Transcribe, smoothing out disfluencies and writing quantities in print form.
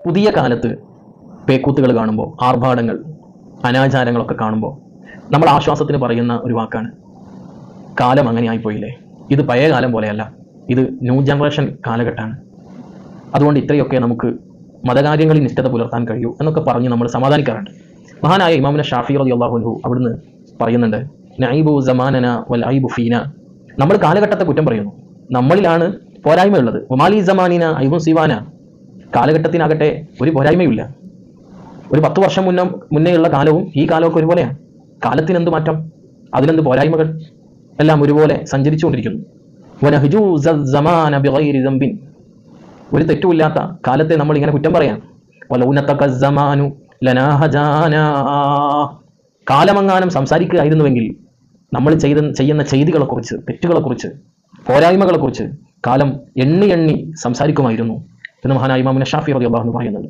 പുതിയ കാലത്ത് പേക്കൂത്തുകൾ കാണുമ്പോൾ, ആർഭാടങ്ങൾ, അനാചാരങ്ങളൊക്കെ കാണുമ്പോൾ നമ്മൾ ആശ്വാസത്തിന് പറയുന്ന ഒരു വാക്കാണ്, കാലം അങ്ങനെ ആയിപ്പോയില്ലേ, ഇത് പഴയ കാലം പോലെയല്ല, ഇത് ന്യൂ ജനറേഷൻ കാലഘട്ടമാണ്, അതുകൊണ്ട് ഇത്രയൊക്കെ നമുക്ക് മതകാര്യങ്ങളിൽ നിഷ്ഠത പുലർത്താൻ കഴിയൂ എന്നൊക്കെ പറഞ്ഞ് നമ്മൾ സമാധാനിക്കാറുണ്ട്. മഹാനായ ഇമാമുന ഷാഫി റളിയല്ലാഹു അൻഹു അവിടുന്ന് പറയുന്നുണ്ട്, നഈബു സമാനന വൽ ഐബു ഫീന. നമ്മൾ കാലഘട്ടത്തെ കുറ്റം പറയുന്നു, നമ്മളിലാണ് പോരായ്മയുള്ളത്. ഒമാലി സമാനിന ഐബുൻ സിവാന. കാലഘട്ടത്തിനാകട്ടെ ഒരു പോരായ്മയുമില്ല. ഒരു 10 വർഷം മുന്നേയുള്ള കാലവും ഈ കാലമൊക്കെ ഒരുപോലെയാണ്. കാലത്തിനെന്ത് മാറ്റം, അതിലെന്ത് പോരായ്മകൾ, എല്ലാം ഒരുപോലെ സഞ്ചരിച്ചുകൊണ്ടിരിക്കുന്നു. ഒരു തെറ്റുമില്ലാത്ത കാലത്തെ നമ്മൾ ഇങ്ങനെ കുറ്റം പറയാം. കാലമങ്ങാനും സംസാരിക്കുകയായിരുന്നുവെങ്കിൽ നമ്മൾ ചെയ്യുന്ന ചെയ്തികളെക്കുറിച്ച്, തെറ്റുകളെക്കുറിച്ച്, പോരായ്മകളെക്കുറിച്ച് കാലം എണ്ണി സംസാരിക്കുമായിരുന്നു എന്ന് മഹാനായ ഇമാമുന ഷാഫി റളിയല്ലാഹു അൻഹു പറയുന്നുണ്ട്.